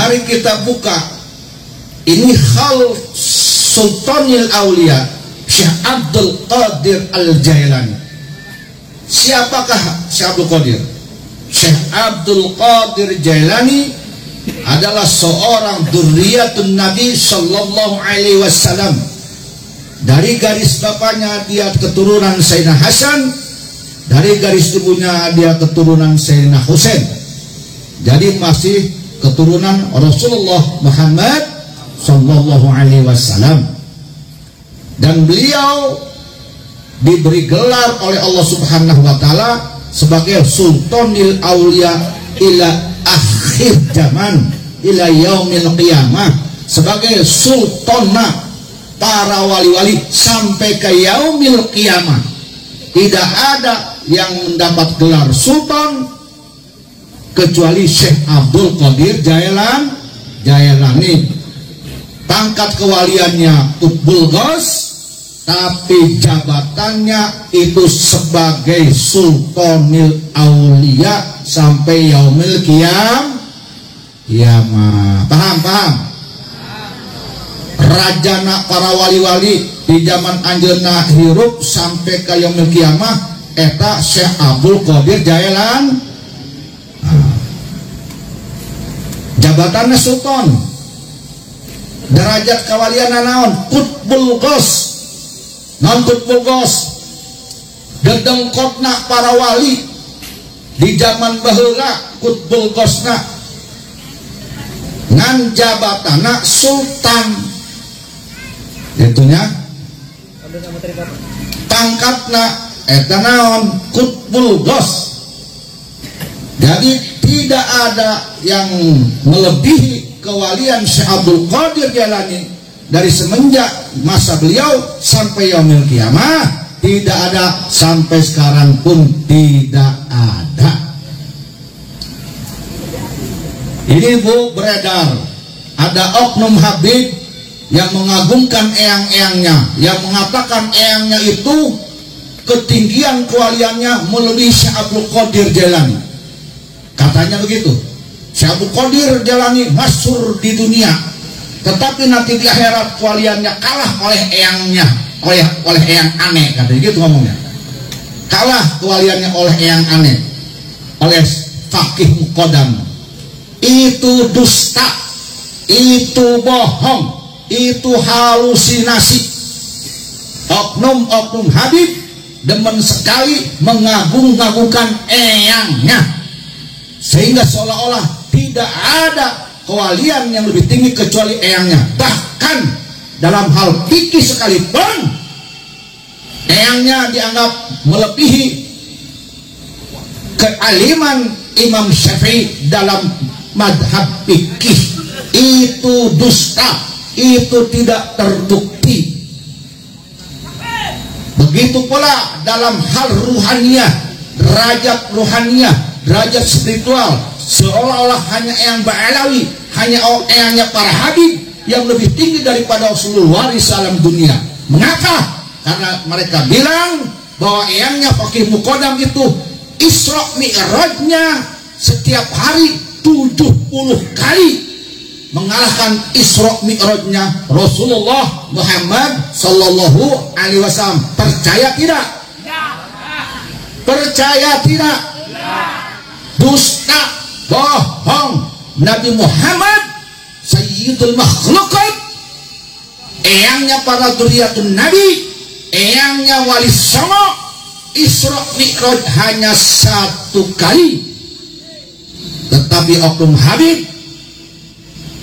Mari kita buka. Ini hal Sultanil Aulia Syekh Abdul Qadir Al-Jailani. Siapakah Syekh Abdul Qadir? Syekh Abdul Qadir Jailani adalah seorang dzurriyyatun Nabi Sallallahu Alaihi Wasallam. Dari garis bapaknya dia keturunan Sayyidina Hasan, dari garis ibunya dia keturunan Sayyidina Husain. Jadi masih keturunan Rasulullah Muhammad Sallallahu Alaihi Wasallam. Dan beliau diberi gelar oleh Allah Subhanahu Wa Taala sebagai Sultanil Aulia ila akhir zaman, ila yaumil qiyamah, sebagai sultana para wali-wali sampai ke yaumil qiyamah. Tidak ada yang mendapat gelar sultan kecuali Syekh Abdul Qadir Jailani. Pangkat kewaliannya Qutbul Ghaus, tapi jabatannya itu sebagai Sultanil Aulia sampai yaumil qiyamah. Paham? Rajana para wali-wali di zaman anjeunna hirup sampai ke yaumil qiyamah eta Syekh Abdul Qadir Jailani. Jabatannya sultan. Derajat kawalian naon? Qutbul Ghaus. Non Qutbul Ghaus dedengkotna para wali di zaman baheula. Qutbul Ghausna ngan jabatana sultan. Itunya pangkatna eta naon? Qutbul Ghaus. Jadi tidak ada yang melebihi kewalian Syekh Abdul Qadir Jailani dari semenjak masa beliau sampai yaumil qiyamah. Tidak ada, sampai sekarang pun tidak ada. Ini Bu beredar, ada oknum Habib yang mengagungkan eyang-eyangnya, yang mengatakan eyangnya itu ketinggian kewaliannya melebihi Syekh Abdul Qadir Jailani. Katanya begitu. Syekh Abdul Qadir Jailani masyhur di dunia, tetapi nanti di akhirat kewaliannya kalah oleh eyangnya, oleh eyang aneh, katanya gitu ngomongnya. Kalah kewaliannya oleh eyang aneh, oleh fakih muqaddam. Itu dusta, itu bohong, itu halusinasi. Oknum-oknum Habib demen sekali mengagung-agungkan eyangnya, sehingga seolah-olah tidak ada kewalian yang lebih tinggi kecuali eyangnya. Bahkan dalam hal fikih sekalipun eyangnya dianggap melebihi kealiman Imam Syafi'i dalam madhab fikih. Itu dusta, itu tidak terbukti. Begitu pula dalam hal ruhaniyah, derajat ruhaniyah, derajat spiritual, seolah-olah hanya eyang Ba'alawi, hanya eyangnya para habib yang lebih tinggi daripada seluruh waris alam dunia. Mengapa? Karena mereka bilang bahwa eyangnya fakih muqaddam itu Isra Mi'rajnya setiap hari 70 kali mengalahkan Isra Mi'rajnya Rasulullah Muhammad Sallallahu Alaihi Wasallam. Percaya tidak? Percaya tidak? Dusta, bohong. Nabi Muhammad Sayyidul Makhlukat, eyangnya para dzurriyyatun Nabi, eyangnya wali songo, Isra Mi'raj hanya 1 kali. Tetapi oknum Habib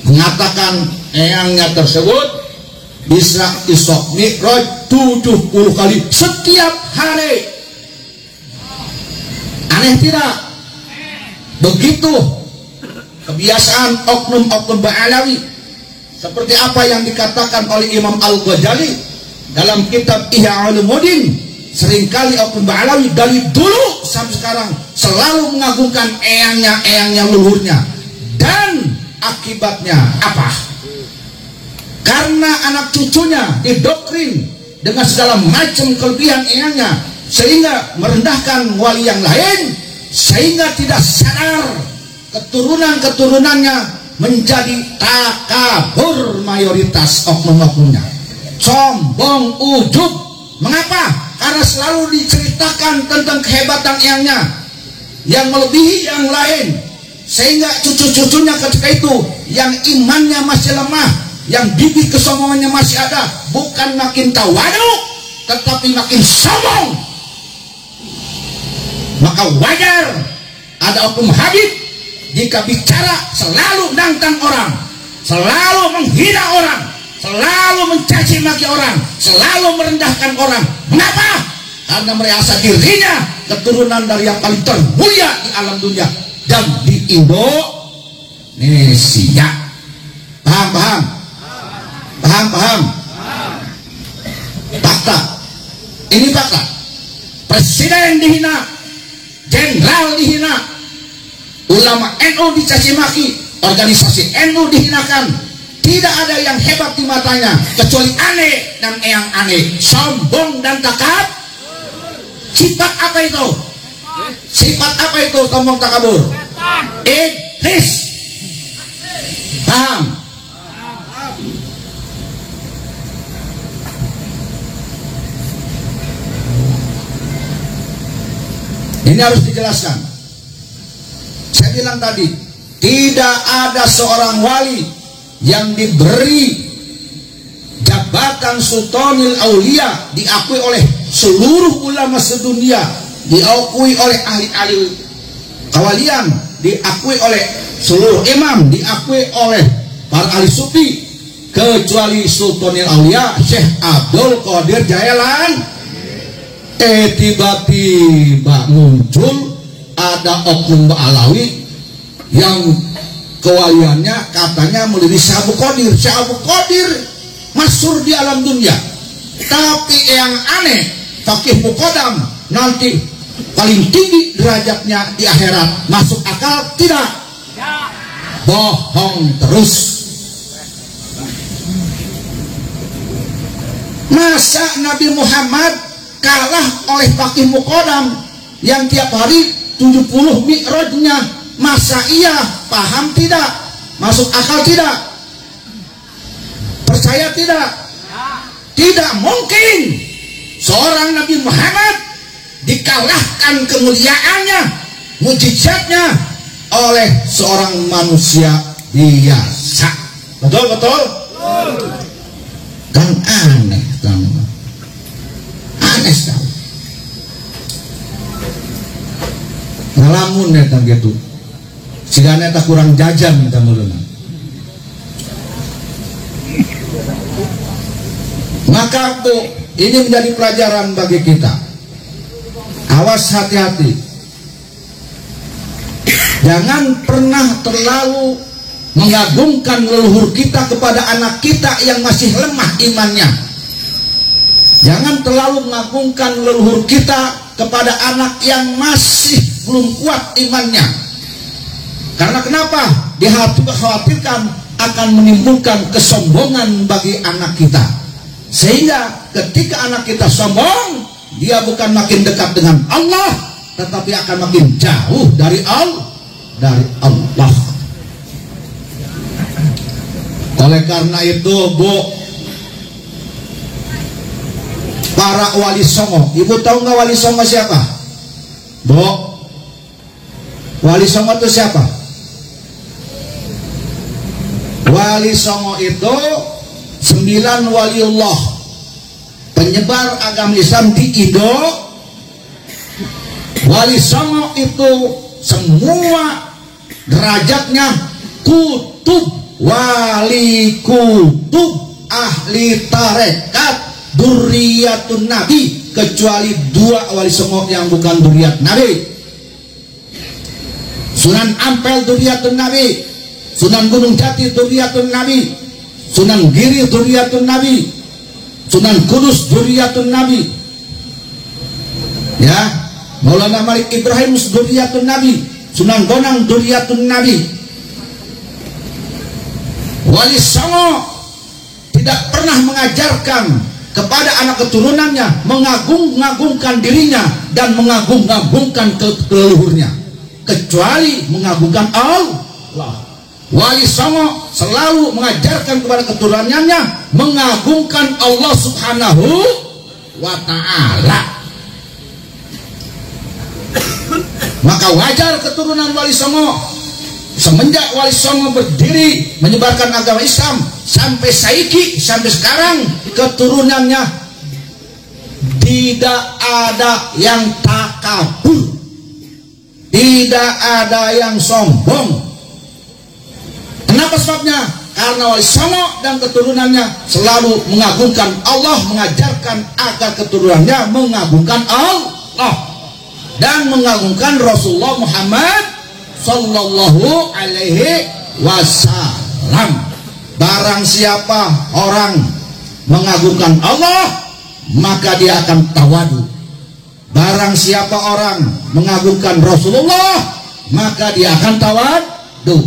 mengatakan eyangnya tersebut bisa Isra Mi'raj 70 kali setiap hari. Aneh tidak? Begitu kebiasaan oknum-oknum Ba'alawi, seperti apa yang dikatakan oleh Imam Al-Ghazali dalam kitab Ihya Ulumuddin. Seringkali oknum Ba'alawi dari dulu sampai sekarang selalu mengagungkan eyangnya leluhurnya. Dan akibatnya apa? Karena anak cucunya didoktrin dengan segala macam kelebihan eyangnya, sehingga merendahkan wali yang lain, sehingga tidak sadar keturunan-keturunannya menjadi takabur mayoritas oknum-oknumnya. Sombong, ujub. Mengapa? Karena selalu diceritakan tentang kehebatan eyangnya yang melebihi yang lain, sehingga cucu-cucunya ketika itu yang imannya masih lemah, yang bibit kesombongannya masih ada, bukan makin tawadu tetapi makin sombong. Maka wajar ada oknum Habib jika bicara selalu nantang orang, selalu menghina orang, selalu mencaci maki orang, selalu merendahkan orang. Mengapa? Karena merasa dirinya keturunan dari yang paling termulia di alam dunia dan di Indonesia. Paham? Fakta. Ini fakta. Presiden dihina, jenderal dihina, ulama NU dicaci maki, organisasi NU dihinakan. Tidak ada yang hebat di matanya kecuali aneh dan eyang aneh, sombong dan takab. Sifat apa itu? Sifat apa itu sombong takabur? Iblis. Paham? Ini harus dijelaskan. Saya bilang tadi, tidak ada seorang wali yang diberi jabatan Sultanul Aulia diakui oleh seluruh ulama sedunia, diakui oleh ahli-ahli kawalian, diakui oleh seluruh imam, diakui oleh para ahli sufi, kecuali Sultanul Aulia Syekh Abdul Qadir Jailan. Tiba-tiba muncul ada oknum Alawi yang kewaliannya katanya melirik Syekh Abdul Qadir. Syekh Abdul Qadir masyhur di alam dunia, tapi yang aneh Fakih Muqaddam nanti paling tinggi derajatnya di akhirat. Masuk akal tidak? Bohong terus. Masa Nabi Muhammad kalah oleh Fakih Muqaddam yang tiap hari 70 mi'rajnya? Masa iya? Paham tidak? Masuk akal tidak? Percaya tidak? Tidak mungkin seorang Nabi Muhammad dikalahkan kemuliaannya, mujizatnya oleh seorang manusia biasa. Betul? Kan aneh, aneh sekali. Ngalamun eta gitu. Sigana eta kurang jajan eta meureunna. Maka Bu, ini menjadi pelajaran bagi kita. Awas, hati-hati. Jangan pernah terlalu mengagungkan leluhur kita kepada anak kita yang masih lemah imannya. Jangan terlalu mengagungkan leluhur kita kepada anak yang masih belum kuat imannya. Karena kenapa? Dikhawatirkan akan menimbulkan kesombongan bagi anak kita. Sehingga ketika anak kita sombong, dia bukan makin dekat dengan Allah, tetapi akan makin jauh dari Allah. Oleh karena itu, Bu, para wali songo, Ibu tahu nggak wali songo siapa? Bu, wali songo itu siapa? Wali songo itu 9 waliullah, penyebar agama Islam di Indo. Wali songo itu semua derajatnya kutub, wali kutub, ahli tarekat, duriyatun nabi, kecuali 2 wali songo yang bukan duriyat nabi. Sunan Ampel duriyatun nabi, Sunan Gunung Jati duriyatun nabi, Sunan Giri duriyatun nabi, Sunan Kudus duriyatun nabi, ya, Maulana Malik Ibrahim duriyatun nabi, Sunan Bonang duriyatun nabi. Wali songo tidak pernah mengajarkan kepada anak keturunannya mengagung-agungkan dirinya dan mengagung-agungkan leluhurnya, kecuali mengagungkan Allah. Wali Songo selalu mengajarkan kepada keturunannya mengagungkan Allah Subhanahu wa Ta'ala. Maka wajar keturunan Wali Songo semenjak Wali Songo berdiri menyebarkan agama Islam sampai saiki, sampai sekarang keturunannya tidak ada yang takabur, tidak ada yang sombong. Kenapa sebabnya? Karena Wali Songo dan keturunannya selalu mengagungkan Allah, mengajarkan agar keturunannya mengagungkan Allah dan mengagungkan Rasulullah Muhammad sallallahu alaihi wasallam. Barang siapa orang mengagungkan Allah, maka dia akan tawadu. Barang siapa orang mengagungkan Rasulullah, maka dia akan tawadu.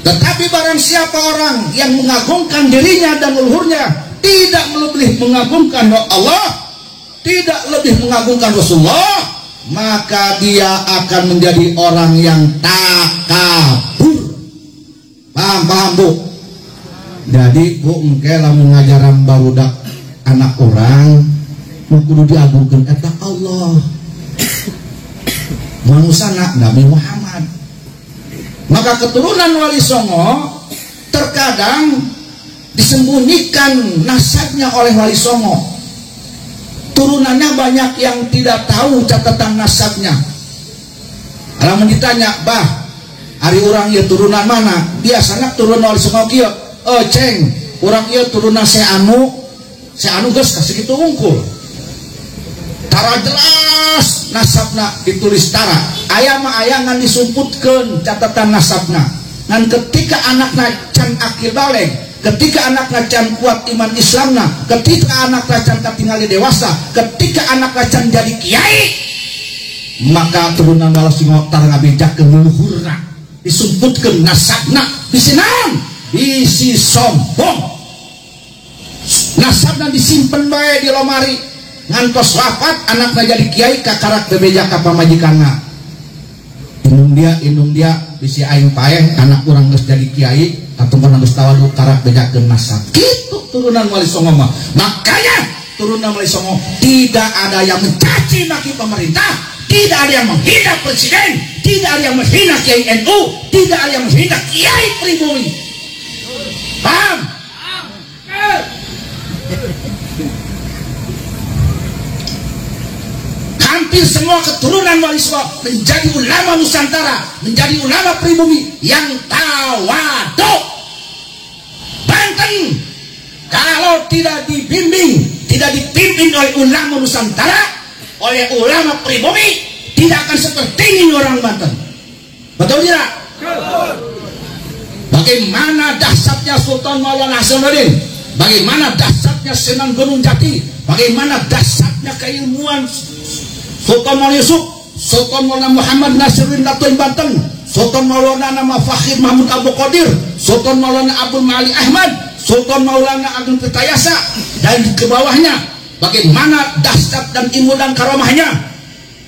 Tetapi barang siapa orang yang mengagungkan dirinya dan leluhurnya, tidak lebih mengagungkan Allah, tidak lebih mengagungkan Rasulullah, maka dia akan menjadi orang yang takabur. Paham Bu? Jadi Bu engke lamun ngajaran barudak anak orang kudu diagungkeun eta Allah. Manusana Nabi Muhammad. Maka keturunan Wali Songo terkadang disembunyikan nasabnya oleh Wali Songo. Turunannya banyak yang tidak tahu catatan nasabnya. Kalau ditanya, bah, hari orang ya turunan mana? Biasanya turunan Wali Songo kieu. Ceng, orang ieu turunan Seanu geus kasih kitu unggul. Tara jelas nasabna ditulis tara. Aya mah aya ngan disumputkeun catatan nasabna. Ngan ketika anakna can akil baleg, ketika anakna can kuat iman Islamna, ketika anakna can katingali dewasa, ketika anakna can jadi kiai, maka turunan Wali Songo tara ngabejakeun leluhurna, disumputkeun nasabna, bisi naon? Bisi sombong. Nasabna disimpen bae di lomari. Ngantos wafat anaknya jadi kiai kakarak bebeja ka pamajikanna. Indung dia bisi aing paeh anak urang geus jadi kiai ataupun geus tawadu karak bejakeun nasab. Kitu turunan Wali Songo mah. Makanya turunan Wali Songo tidak ada yang mencaci maki pemerintah, tidak ada yang menghina presiden, tidak ada yang menghina kiai NU, tidak ada yang menghina kiai pribumi. Paham? Hampir semua keturunan Wali Songo menjadi ulama Nusantara, menjadi ulama pribumi yang tawadu. Banten kalau tidak dibimbing, tidak dipimpin oleh ulama Nusantara, oleh ulama pribumi, tidak akan seperti ini orang Banten. Betul tidak? Bagaimana dahsyatnya Sultan Maulana Hasanuddin, bagaimana dahsyatnya Sunan Gunung Jati, bagaimana dahsyatnya keilmuan Sultan Maulana Yusuf, Sultan Maulana Muhammad Nasiruddin Datuin Banten, Sultan Maulana Nama Fakhir Mahmud Abu Qadir, Sultan Maulana Abdul Mali Ahmad, Sultan Maulana Agung Tirtayasa, dan ke bawahnya bagaimana dahsyat dan ilmu dan karomahnya.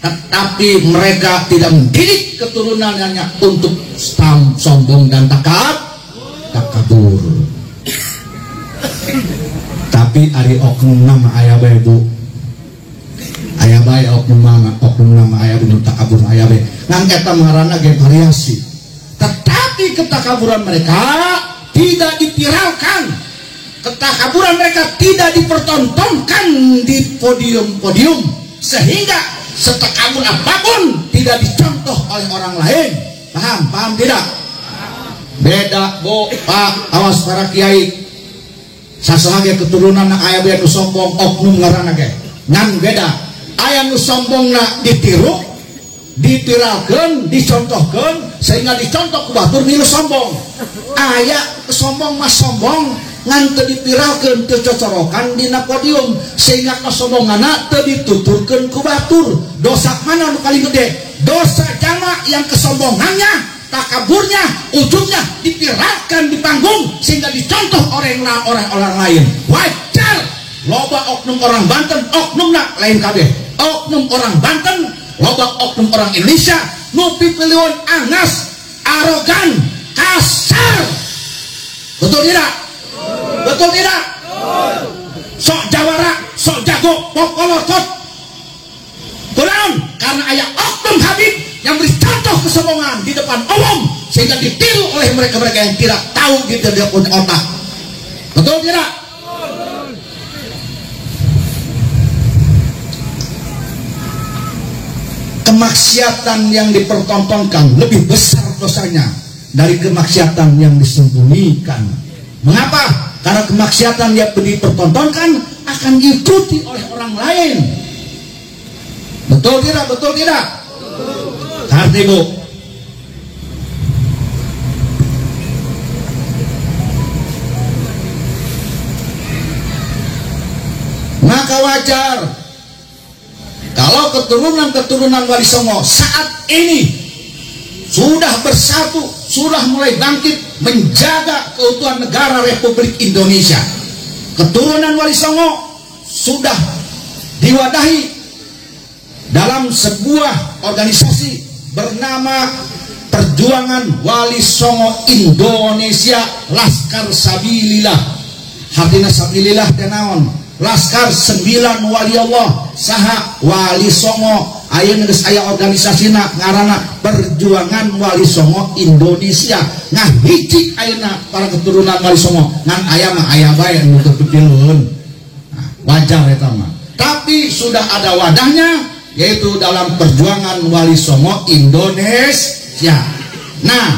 Tetapi mereka tidak mendidik keturunannya untuk sombong dan takabur. Tapi ari oknum nama ayah bae Bu, ayah bae oknum nama ayah bener takabur ayah bae ngan eta marana ge variasi. Tetapi ketakaburan mereka tidak dipiralkan, ketakaburan mereka tidak dipertontonkan di podium-podium, sehingga setakabur apapun tidak dicontoh oleh orang lain. Paham tidak? Beda Bu, Pak, awas para kiai. Sasaha ge keturunan aya bae nu sombong oknum ngaranna ge. Ngan beda. Aya nu sombongna ditiru, dipiralkeun, dicontohkeun sehingga dicontoh ku batur milu sombong. Aya sombong mah sombong ngan teu dipiralkeun, teu cocorokan dina podium sehingga kesombonganna teu dituturkeun ku batur. Dosa mana nu paling gede? Dosa jama yang kesombongannya, takaburnya, ujungnya dipiralkan di panggung sehingga dicontoh orang lain. Wajar loba oknum orang Banten, oknumna lain kabeh. Oknum orang Banten, loba oknum orang Indonesia nu pipiliun angas, arogan, kasar. Betul tidak? Betul tidak? Sok jawara, sok jago, pokolotot. Kunaon? Karena ayah oknum Habib yang beri contoh kesombongan di depan umum sehingga ditiru oleh mereka-mereka yang tidak tahu gitu dia punya otak. Betul tidak? Kemaksiatan yang dipertontonkan lebih besar dosanya dari kemaksiatan yang disembunyikan. Mengapa? Karena kemaksiatan yang dipertontonkan akan diikuti oleh orang lain. Betul tidak? Betul tidak? Karena Ibu, maka wajar kalau keturunan-keturunan Wali Songo saat ini sudah bersatu, sudah mulai bangkit menjaga keutuhan negara Republik Indonesia. Keturunan Wali Songo sudah diwadahi dalam sebuah organisasi bernama Perjuangan Wali Songo Indonesia Laskar Sabilillah. Hartina Sabilillah tenaon Laskar 9 Wali Allah saha Wali Songo. Ayeuna geus aya organisasina ngaranna Perjuangan Wali Songo Indonesia. Nah hiji ayeuna para keturunan Wali Songo ngan aya mah aya bae anu kepiluhun. Nah, wajar eta mah. Tapi sudah ada wadahnya, yaitu dalam Perjuangan Wali Songo Indonesia. Nah,